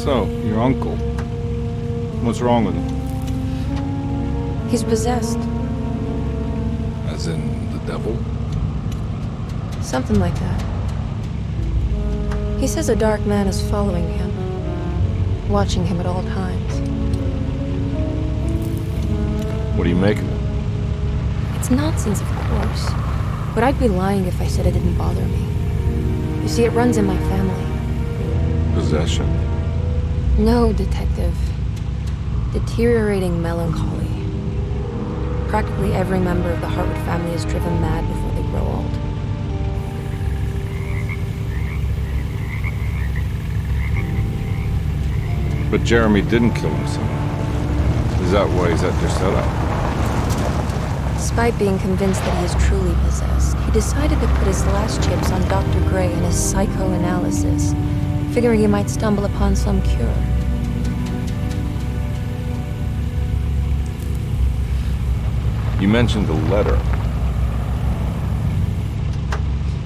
So, your uncle. What's wrong with him? He's possessed. As in the devil? Something like that. He says a dark man is following him, watching him at all times. What do you make of it? It's nonsense, of course. But I'd be lying if I said it didn't bother me. You see, it runs in my family. Possession? No, detective. Deteriorating melancholy. Practically every member of the Hartwood family is driven mad before they grow old. But Jeremy didn't kill himself. Is that why he's at their setup? Despite being convinced that he is truly possessed, he decided to put his last chips on Dr. Gray and his psychoanalysis, figuring he might stumble upon some cure. You mentioned the letter.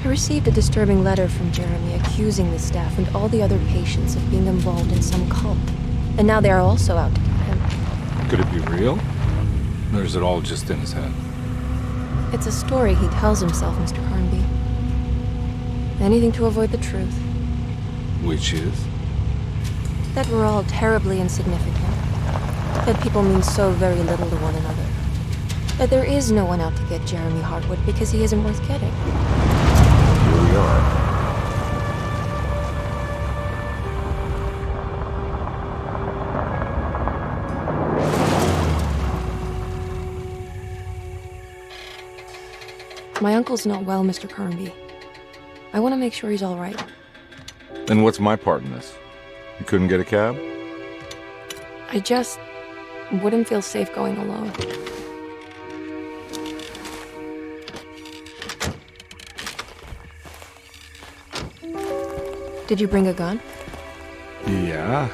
I received a disturbing letter from Jeremy accusing the staff and all the other patients of being involved in some cult. And now they are also out to get him. Could it be real? Or is it all just in his head? It's a story he tells himself, Mr. Carnby. Anything to avoid the truth. Which is? That we're all terribly insignificant. That people mean so very little to one another. That there is no one out to get Jeremy Hartwood because he isn't worth getting. Here we are. My uncle's not well, Mr. Carnby. I want to make sure he's all right. Then what's my part in this? You couldn't get a cab? I just wouldn't feel safe going alone. Did you bring a gun? Yeah.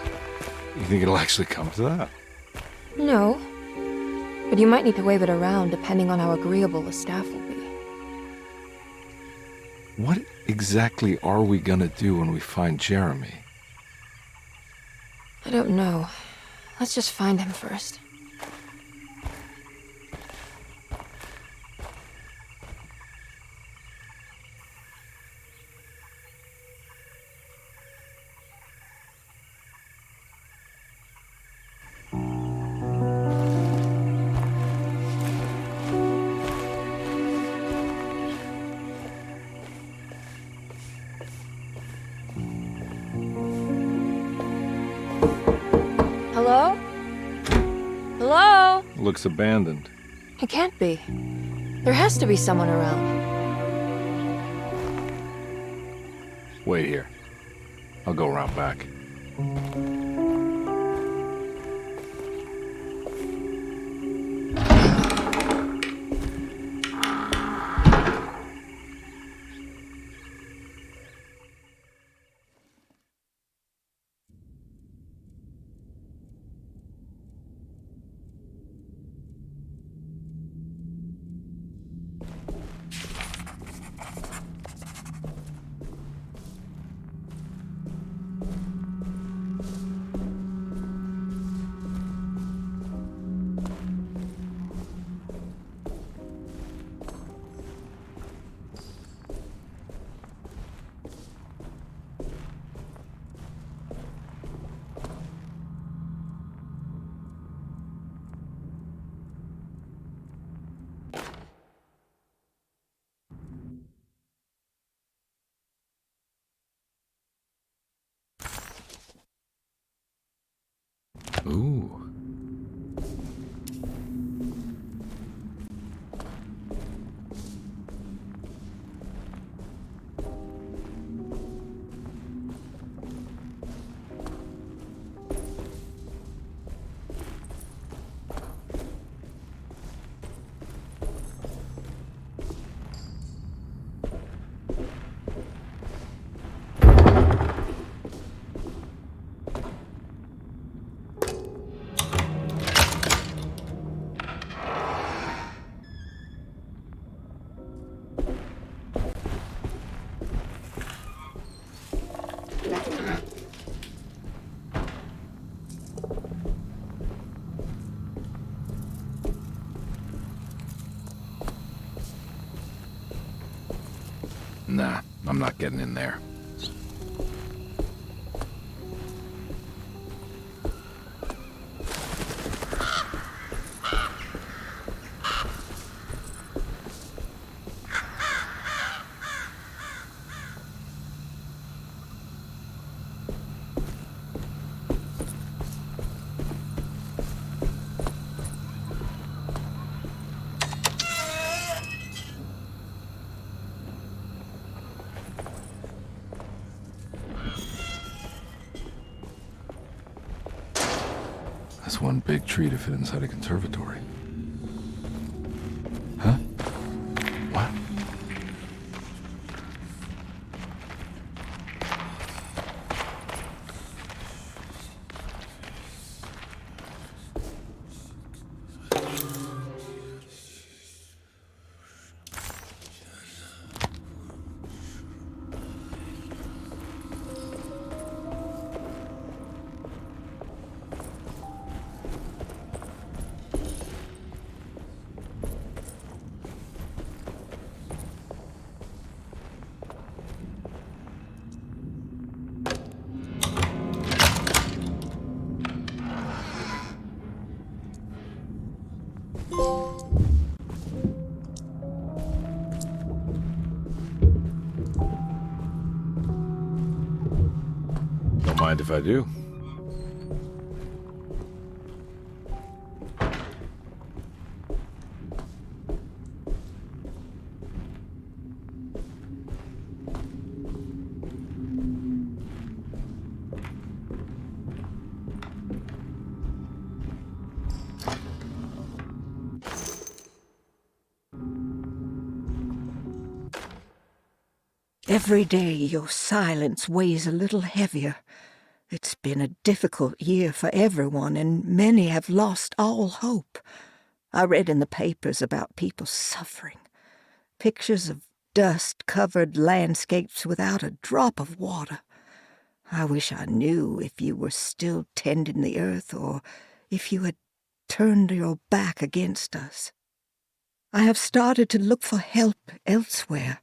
You think it'll actually come to that? No. But you might need to wave it around depending on how agreeable the staff will be. What exactly are we gonna do when we find Jeremy? I don't know. Let's just find him first. Hello? Hello? Looks abandoned. It can't be. There has to be someone around. Wait here. I'll go around back. I'm not getting in there. That's one big tree to fit inside a conservatory. Huh? What? Don't mind if I do. Every day your silence weighs a little heavier. It's been a difficult year for everyone, and many have lost all hope. I read in the papers about people suffering. Pictures of dust-covered landscapes without a drop of water. I wish I knew if you were still tending the earth or if you had turned your back against us. I have started to look for help elsewhere.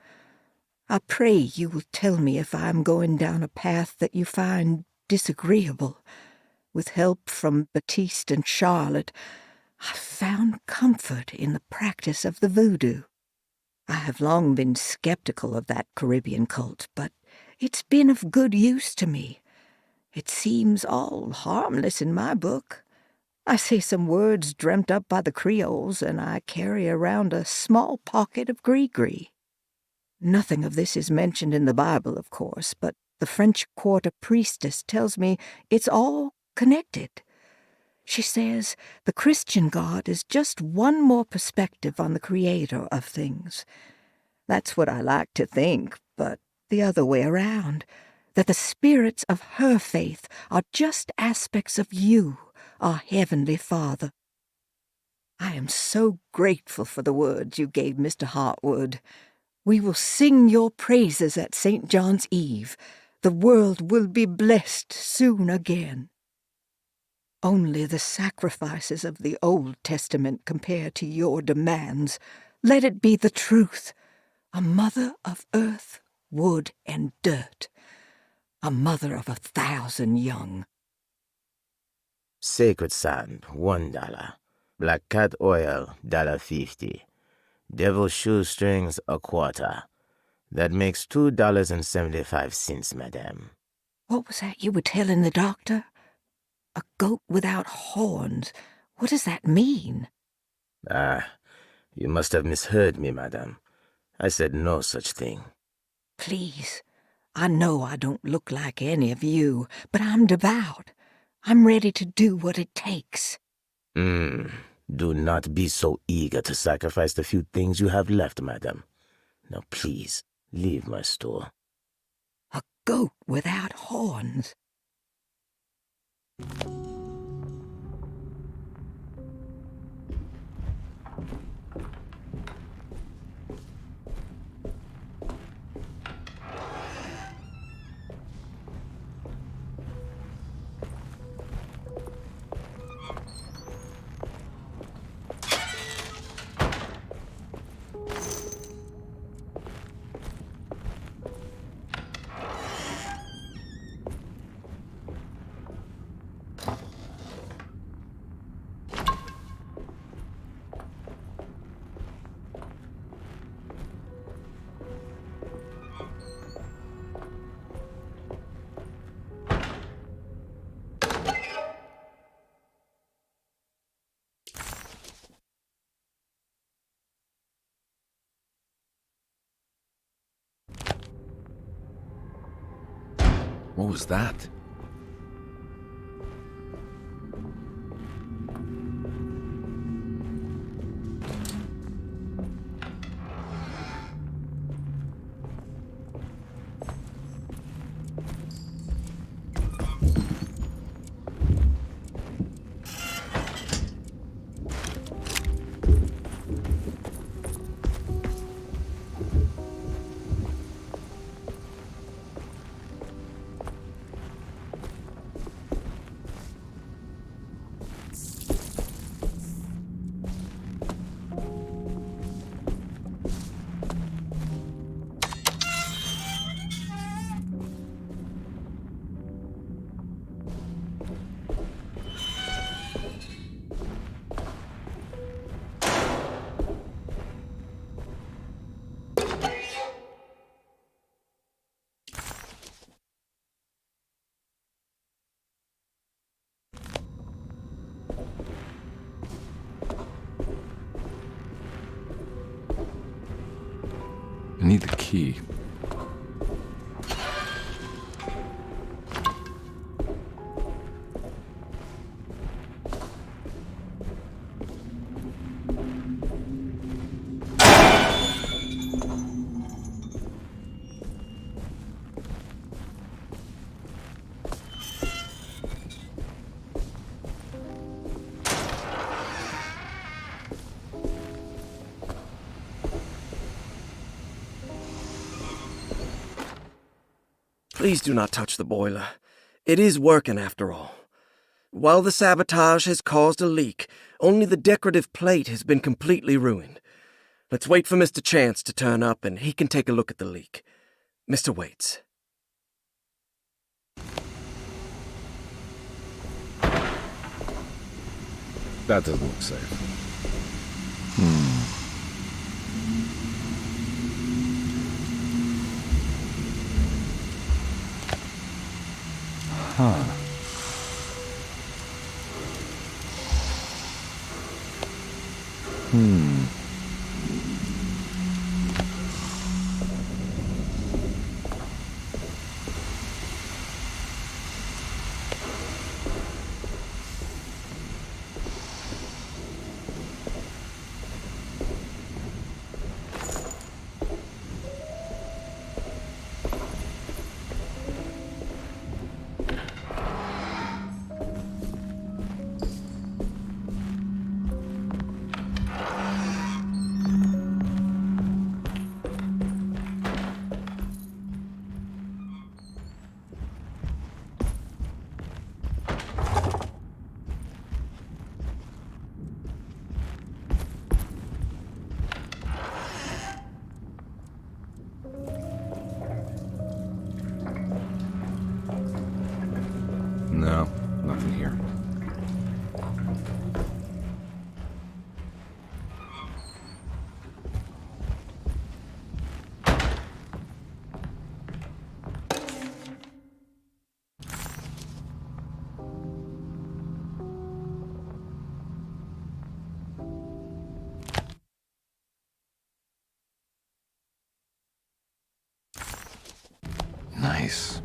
I pray you will tell me if I am going down a path that you find disagreeable. With help from Batiste and Charlotte, I found comfort in the practice of the voodoo. I have long been skeptical of that Caribbean cult, but it's been of good use to me. It seems all harmless in my book. I say some words dreamt up by the Creoles, and I carry around a small pocket of gree-gree. Nothing of this is mentioned in the Bible, of course, but the French Quarter priestess tells me it's all connected. She says the Christian God is just one more perspective on the creator of things. That's what I like to think, but the other way around, that the spirits of her faith are just aspects of you, our Heavenly Father. I am so grateful for the words you gave Mr. Hartwood. We will sing your praises at St. John's Eve. The world will be blessed soon again. Only the sacrifices of the Old Testament compare to your demands. Let it be the truth. A mother of earth, wood, and dirt. A mother of 1,000 young. Sacred sand, $1. Black cat oil, $1.50. Devil shoestrings, $0.25. That makes $2.75, madame. What was that you were telling the doctor? A goat without horns. What does that mean? You must have misheard me, madame. I said no such thing. Please, I know I don't look like any of you, but I'm devout. I'm ready to do what it takes. Do not be so eager to sacrifice the few things you have left, madame. Now please, leave my store. A goat without horns. What was that? I need the key. Please do not touch the boiler. It is working after all. While the sabotage has caused a leak, only the decorative plate has been completely ruined. Let's wait for Mr. Chance to turn up and he can take a look at the leak. Mr. Waits. That doesn't look safe. Huh. No, nothing here. Nice.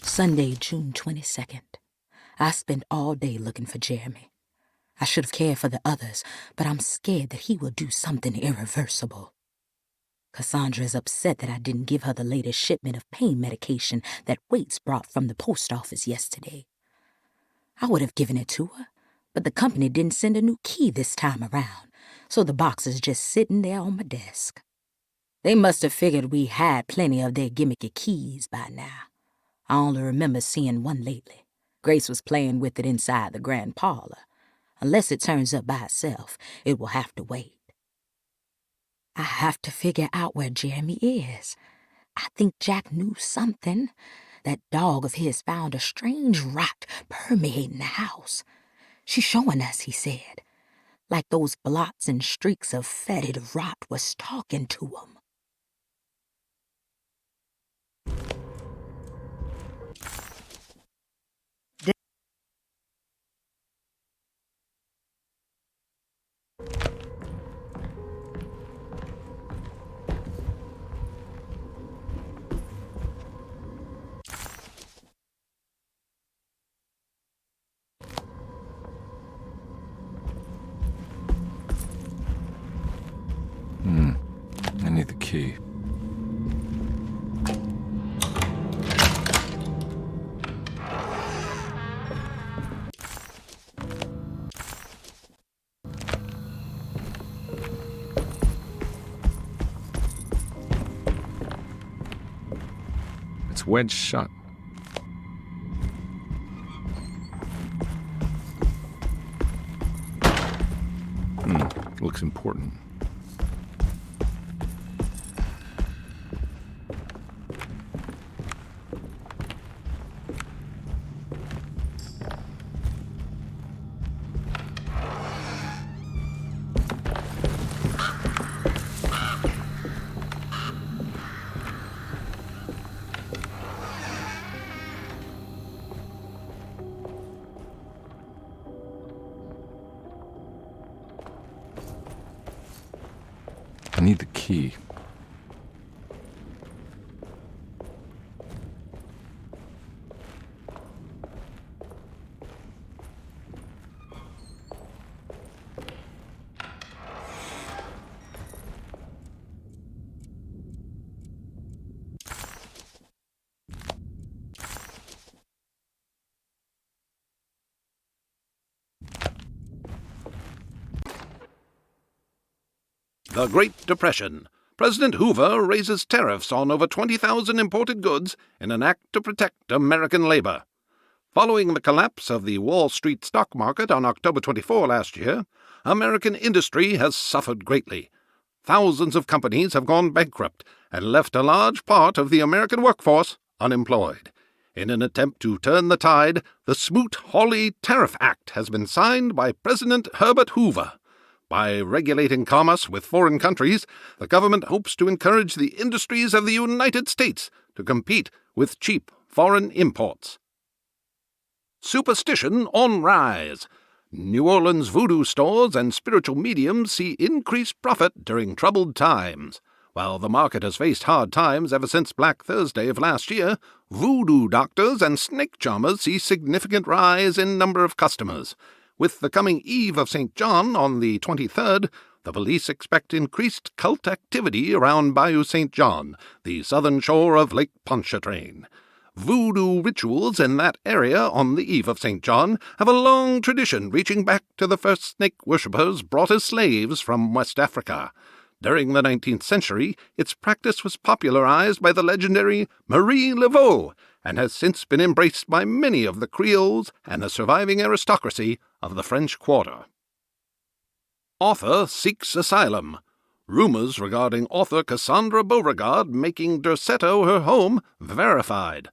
Sunday, June 22nd. I spent all day looking for Jeremy. I should have cared for the others, but I'm scared that he will do something irreversible. Cassandra is upset that I didn't give her the latest shipment of pain medication that Waits brought from the post office yesterday. I would have given it to her, but the company didn't send a new key this time around, so the box is just sitting there on my desk. They must have figured we had plenty of their gimmicky keys by now. I only remember seeing one lately. Grace was playing with it inside the grand parlor. Unless it turns up by itself, it will have to wait. I have to figure out where Jeremy is. I think Jack knew something. That dog of his found a strange rot permeating the house. She's showing us, he said, like those blots and streaks of fetid rot was talking to him. I need the key. It's wedged shut. Looks important. I need the key. The Great Depression. President Hoover raises tariffs on over 20,000 imported goods in an act to protect American labor. Following the collapse of the Wall Street stock market on October 24 last year, American industry has suffered greatly. Thousands of companies have gone bankrupt and left a large part of the American workforce unemployed. In an attempt to turn the tide, the Smoot-Hawley Tariff Act has been signed by President Herbert Hoover. By regulating commerce with foreign countries, the government hopes to encourage the industries of the United States to compete with cheap foreign imports. Superstition on rise. New Orleans voodoo stores and spiritual mediums see increased profit during troubled times. While the market has faced hard times ever since Black Thursday of last year, voodoo doctors and snake charmers see significant rise in number of customers. With the coming Eve of St. John on the 23rd, the police expect increased cult activity around Bayou St. John, the southern shore of Lake Pontchartrain. Voodoo rituals in that area on the Eve of St. John have a long tradition reaching back to the first snake worshippers brought as slaves from West Africa. During the 19th century, its practice was popularized by the legendary Marie Laveau, and has since been embraced by many of the Creoles and the surviving aristocracy of the French Quarter. Author seeks asylum. Rumors regarding author Cassandra Beauregard making Derceto her home verified.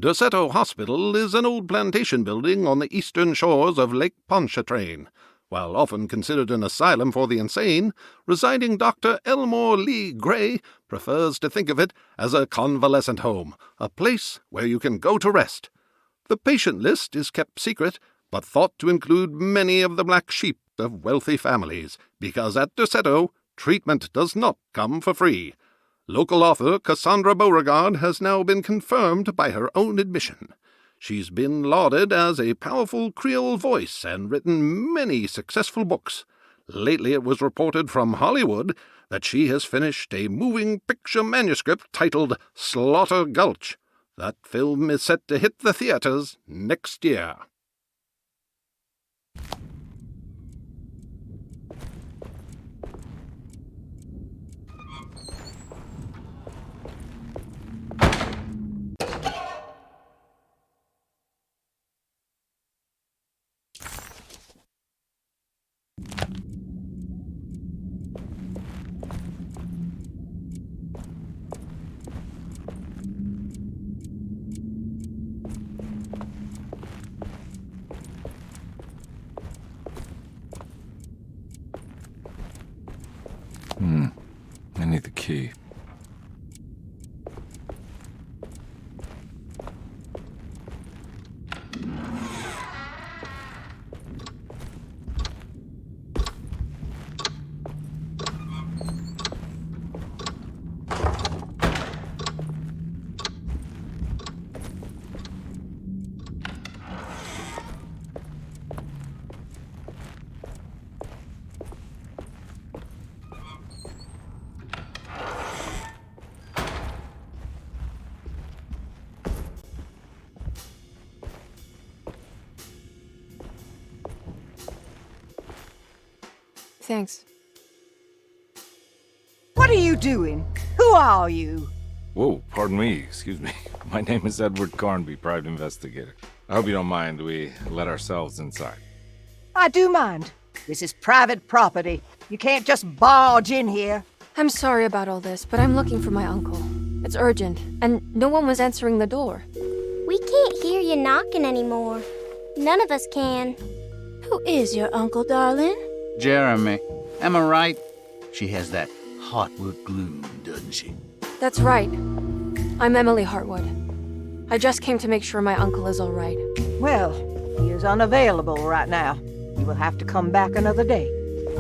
Derceto Hospital is an old plantation building on the eastern shores of Lake Pontchartrain. While often considered an asylum for the insane, residing Dr. Elmore Lee Gray prefers to think of it as a convalescent home, a place where you can go to rest. The patient list is kept secret, but thought to include many of the black sheep of wealthy families, because at Derceto, treatment does not come for free. Local author Cassandra Beauregard has now been confirmed by her own admission. She's been lauded as a powerful Creole voice and written many successful books. Lately it was reported from Hollywood that she has finished a moving picture manuscript titled Slaughter Gulch. That film is set to hit the theaters next year. key. Thanks. What are you doing? Who are you? Whoa, pardon me, excuse me. My name is Edward Carnby, private investigator. I hope you don't mind we let ourselves inside. I do mind. This is private property. You can't just barge in here. I'm sorry about all this, but I'm looking for my uncle. It's urgent, and no one was answering the door. We can't hear you knocking anymore. None of us can. Who is your uncle, darling? Jeremy. Am I right? She has that Hartwood gloom, doesn't she? That's right. I'm Emily Hartwood. I just came to make sure my uncle is all right. Well, he is unavailable right now. You will have to come back another day.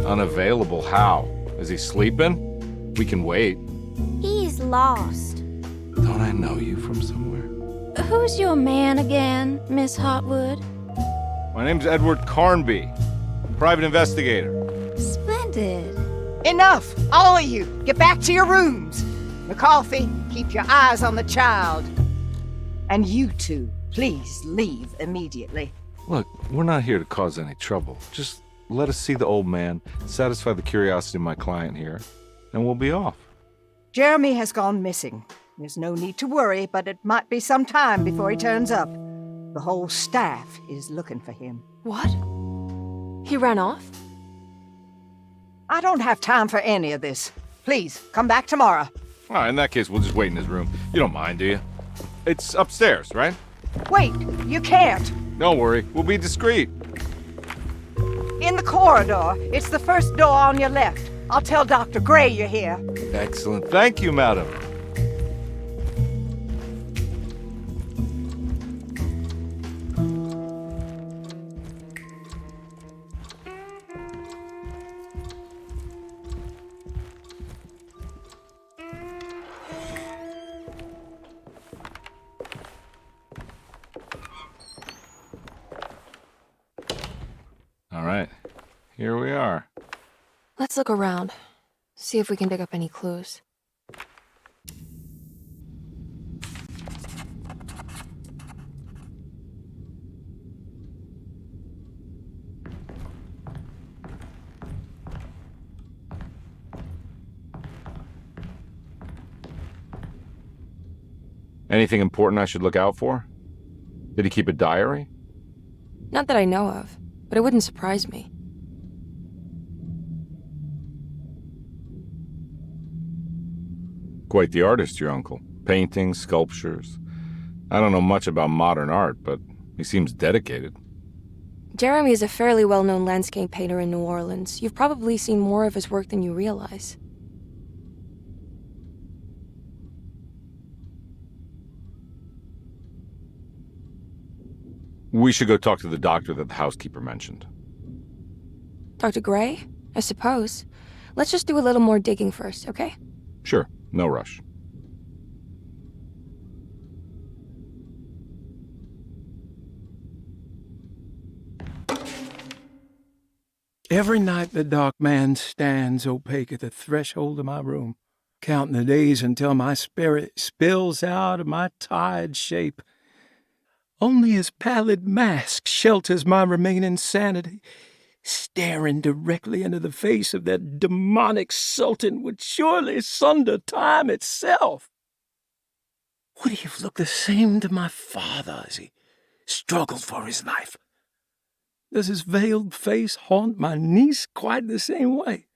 Unavailable how? Is he sleeping? We can wait. He's lost. Don't I know you from somewhere? Who's your man again, Miss Hartwood? My name's Edward Carnby, private investigator. Splendid. Enough! All of you! Get back to your rooms! McCarthy, keep your eyes on the child. And you two, please leave immediately. Look, we're not here to cause any trouble. Just let us see the old man, satisfy the curiosity of my client here, and we'll be off. Jeremy has gone missing. There's no need to worry, but it might be some time before he turns up. The whole staff is looking for him. What? He ran off? I don't have time for any of this. Please, come back tomorrow. All right, in that case, we'll just wait in his room. You don't mind, do you? It's upstairs, right? Wait, you can't. Don't worry, we'll be discreet. In the corridor. It's the first door on your left. I'll tell Dr. Gray you're here. Excellent. Thank you, madam. All right, here we are. Let's look around. See if we can dig up any clues. Anything important I should look out for? Did he keep a diary? Not that I know of, but it wouldn't surprise me. Quite the artist, your uncle. Paintings, sculptures. I don't know much about modern art, but he seems dedicated. Jeremy is a fairly well-known landscape painter in New Orleans. You've probably seen more of his work than you realize. We should go talk to the doctor that the housekeeper mentioned. Dr. Gray? I suppose. Let's just do a little more digging first, okay? Sure, no rush. Every night the dark man stands opaque at the threshold of my room, counting the days until my spirit spills out of my tired shape. Only his pallid mask shelters my remaining sanity. Staring directly into the face of that demonic sultan would surely sunder time itself. Would he have looked the same to my father as he struggled for his life? Does his veiled face haunt my niece quite the same way?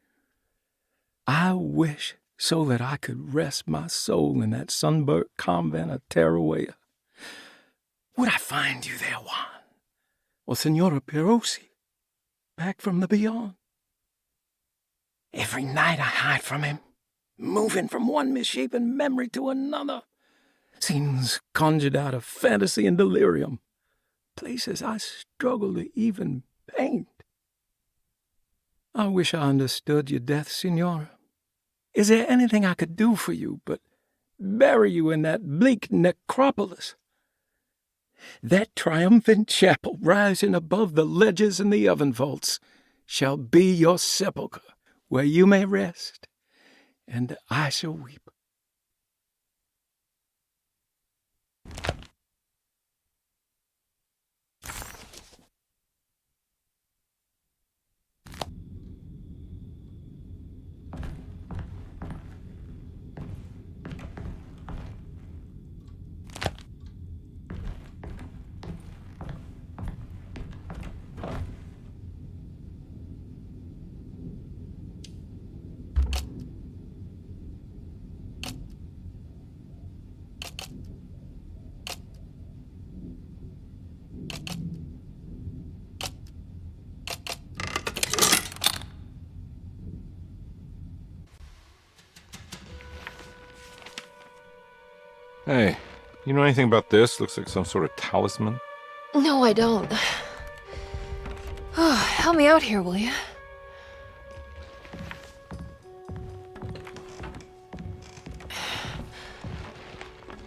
I wish so that I could rest my soul in that sunburnt convent of Tarawea. Would I find you there, Juan? Or Senora Perosi, back from the beyond? Every night I hide from him, moving from one misshapen memory to another. Scenes conjured out of fantasy and delirium. Places I struggle to even paint. I wish I understood your death, Signora. Is there anything I could do for you but bury you in that bleak necropolis? That triumphant chapel rising above the ledges and the oven vaults shall be your sepulchre, where you may rest, and I shall weep. Hey, you know anything about this? Looks like some sort of talisman. No, I don't. Oh, help me out here, will you?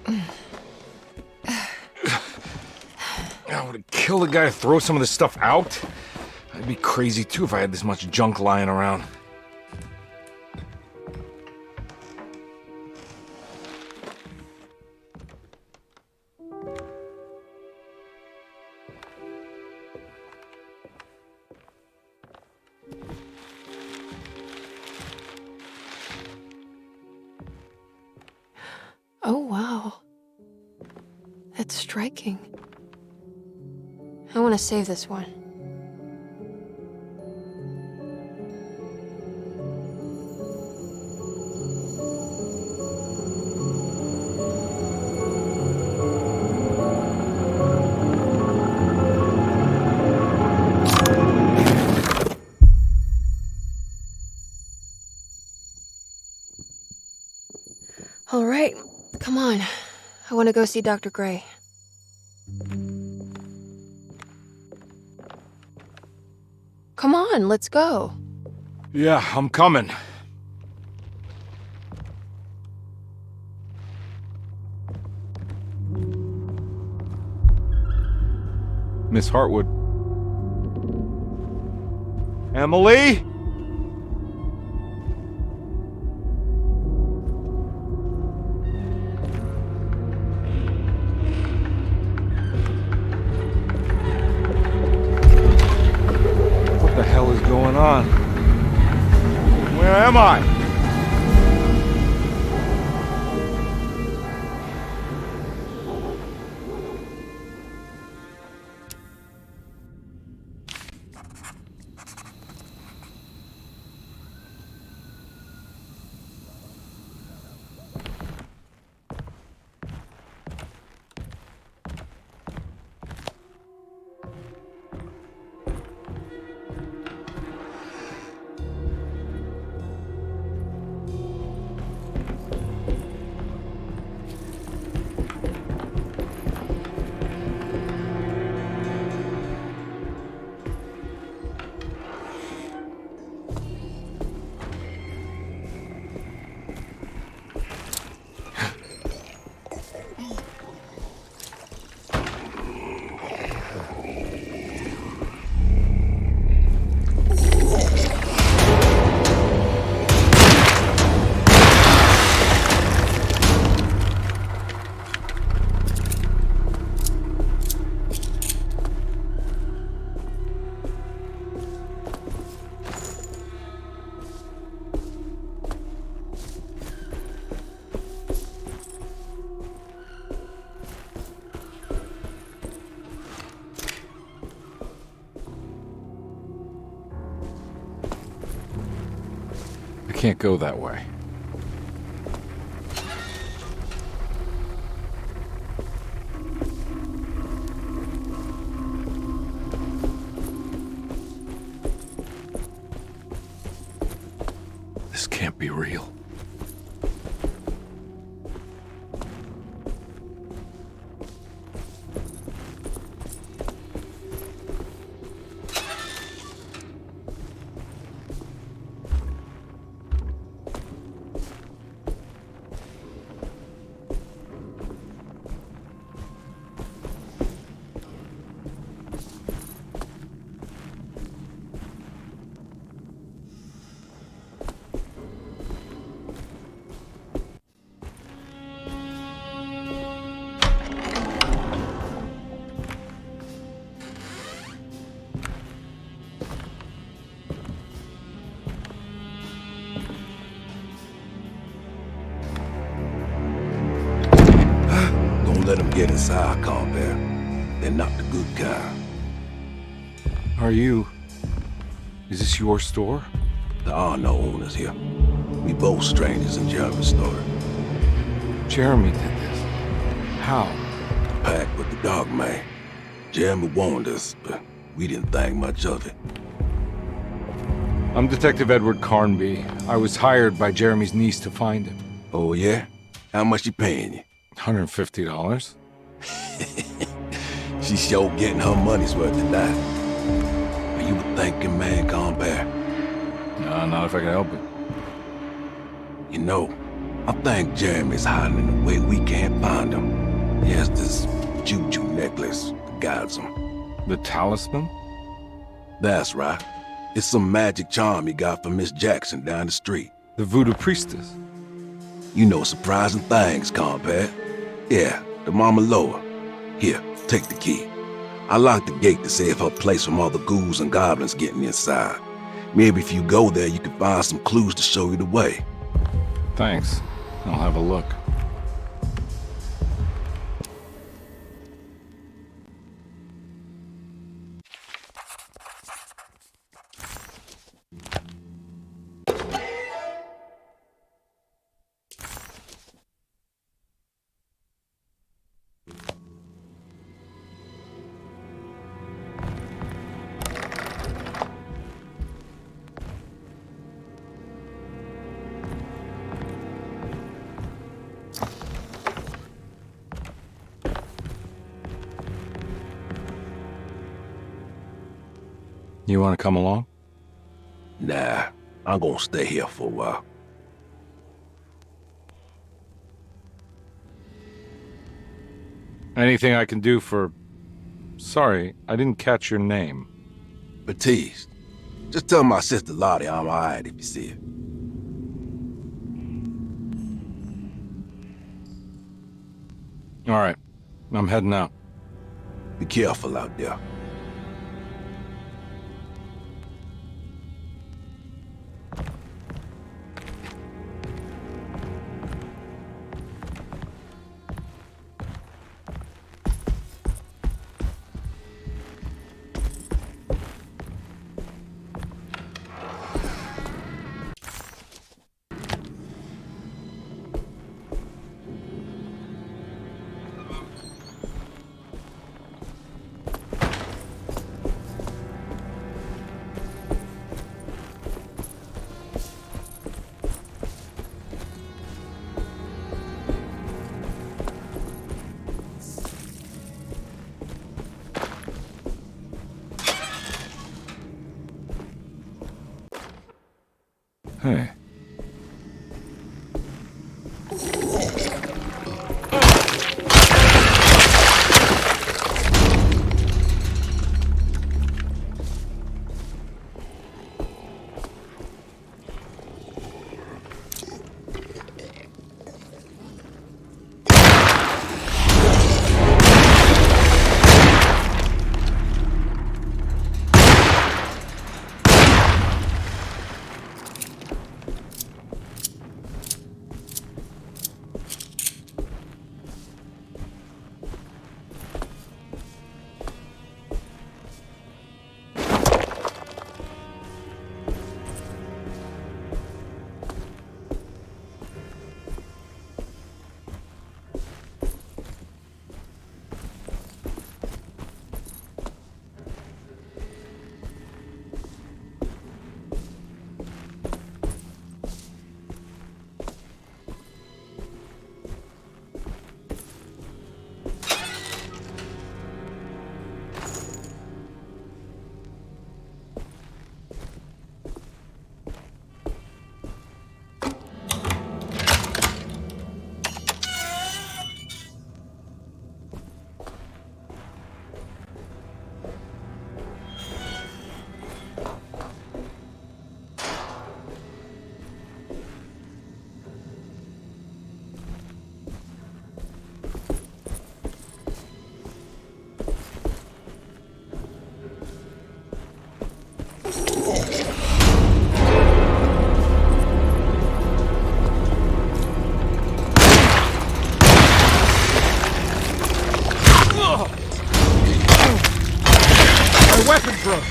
I would kill the guy to throw some of this stuff out. I'd be crazy too if I had this much junk lying around. Oh, wow. That's striking. I want to save this one. All right, come on. I want to go see Dr. Gray. Come on, let's go. Yeah, I'm coming. Miss Hartwood. Emily? What the hell is going on? Where am I? I can't go that way. This can't be real. Don't let them get inside, compare. They're not the good kind. Is this your store? There are no owners here. We both strangers in Jeremy's story. Jeremy did this. How? Pact with the dog man. Jeremy warned us, but we didn't think much of it. I'm Detective Edward Carnby. I was hired by Jeremy's niece to find him. Oh, yeah? How much she paying you? $150. She's sure getting her money's worth tonight. Are you a thinking man, compare? No, not if I can help it. You know, I think Jeremy's hiding in a way we can't find him. He has this juju necklace that guides him. The talisman? That's right. It's some magic charm he got from Miss Jackson down the street. The voodoo priestess? You know surprising things, compare. Yeah, the Mama Loa. Here, take the key. I locked the gate to save her place from all the ghouls and goblins getting inside. Maybe if you go there, you can find some clues to show you the way. Thanks. I'll have a look. You want to come along? Nah, I'm gonna stay here for a while. Anything I can do for... Sorry, I didn't catch your name. Batiste. Just tell my sister Lottie I'm alright if you see her. All right, I'm heading out. Be careful out there. Hey. throat.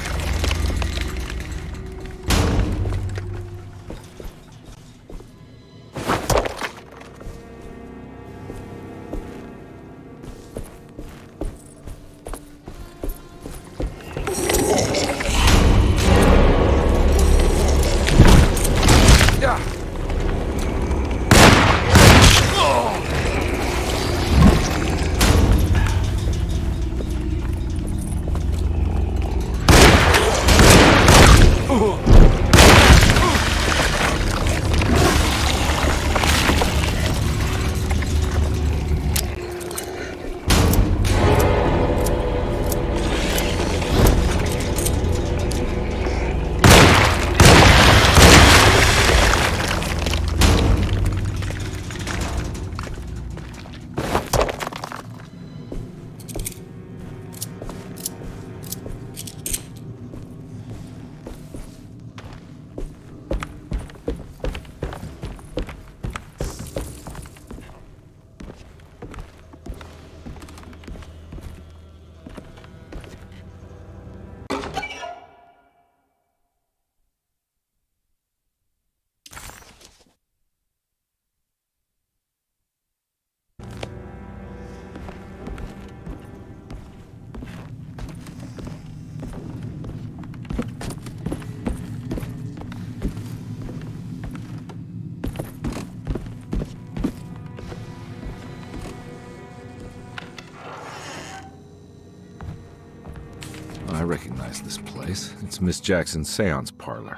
I recognize this place. It's Miss Jackson's seance parlor.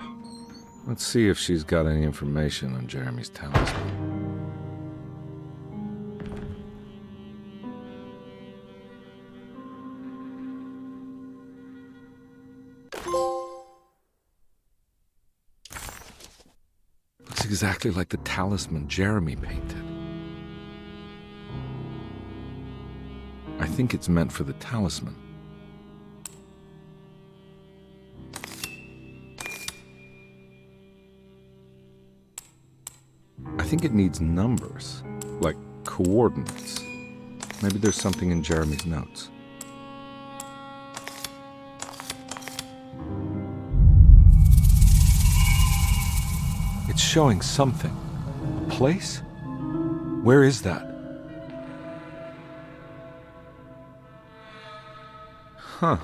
Let's see if she's got any information on Jeremy's talisman. Looks exactly like the talisman Jeremy painted. I think it's meant for the talisman. I think it needs numbers, like coordinates. Maybe there's something in Jeremy's notes. It's showing something. A place? Where is that? Huh.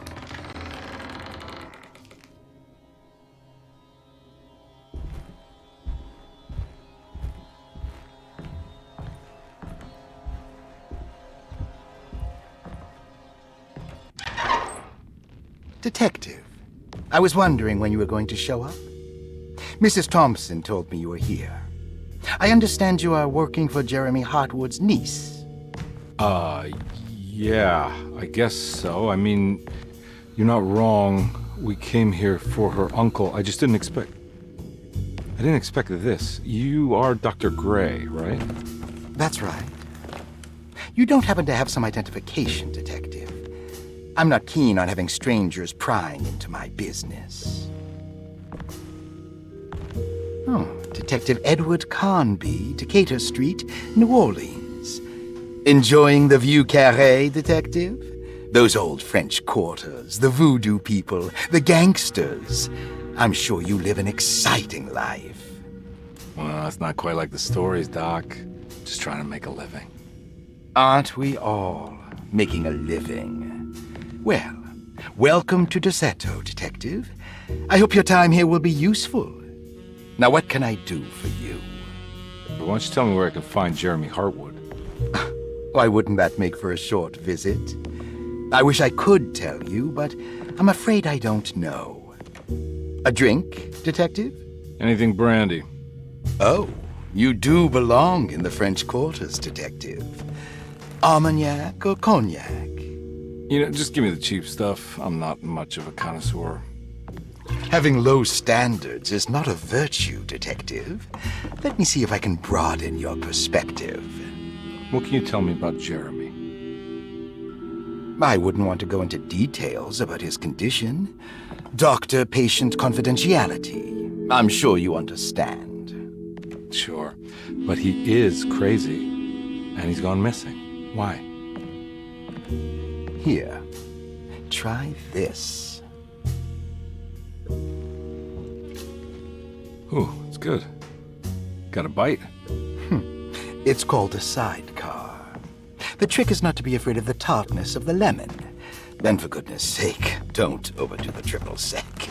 Detective, I was wondering when you were going to show up. Mrs. Thompson told me you were here. I understand you are working for Jeremy Hartwood's niece. Yeah, I guess so. I mean, you're not wrong. We came here for her uncle. I didn't expect this. You are Dr. Gray, right? That's right. You don't happen to have some identification, Detective. I'm not keen on having strangers prying into my business. Oh, Detective Edward Carnby, Decatur Street, New Orleans. Enjoying the Vieux Carré, Detective? Those old French quarters, the voodoo people, the gangsters. I'm sure you live an exciting life. Well, it's not quite like the stories, Doc. Just trying to make a living. Aren't we all making a living? Well, welcome to Derceto, Detective. I hope your time here will be useful. Now, what can I do for you? But why don't you tell me where I can find Jeremy Hartwood? Why wouldn't that make for a short visit? I wish I could tell you, but I'm afraid I don't know. A drink, Detective? Anything brandy. Oh, you do belong in the French quarters, Detective. Armagnac or cognac? You know, just give me the cheap stuff. I'm not much of a connoisseur. Having low standards is not a virtue, Detective. Let me see if I can broaden your perspective. What can you tell me about Jeremy? I wouldn't want to go into details about his condition. Doctor-patient confidentiality. I'm sure you understand. Sure, but he is crazy, and he's gone missing. Why? Here, try this. Ooh, it's good. Got a bite? It's called a sidecar. The trick is not to be afraid of the tartness of the lemon. Then, for goodness sake, don't overdo the triple sec.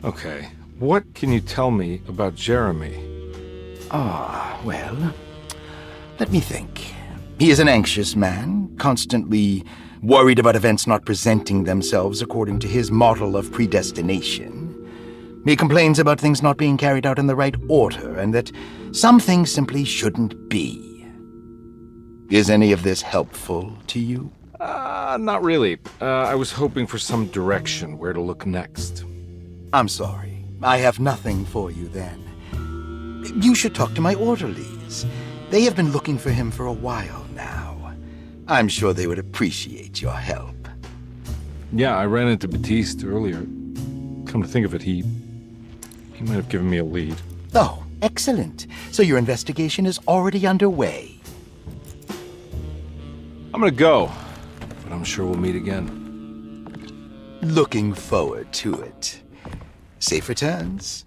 Okay, what can you tell me about Jeremy? Well, let me think. He is an anxious man, constantly worried about events not presenting themselves according to his model of predestination. He complains about things not being carried out in the right order, and that some things simply shouldn't be. Is any of this helpful to you? Not really. I was hoping for some direction where to look next. I'm sorry. I have nothing for you then. You should talk to my orderlies. They have been looking for him for a while now. I'm sure they would appreciate your help. Yeah, I ran into Batiste earlier. Come to think of it, he might have given me a lead. Oh, excellent. So your investigation is already underway. I'm gonna go, but I'm sure we'll meet again. Looking forward to it. Safe returns.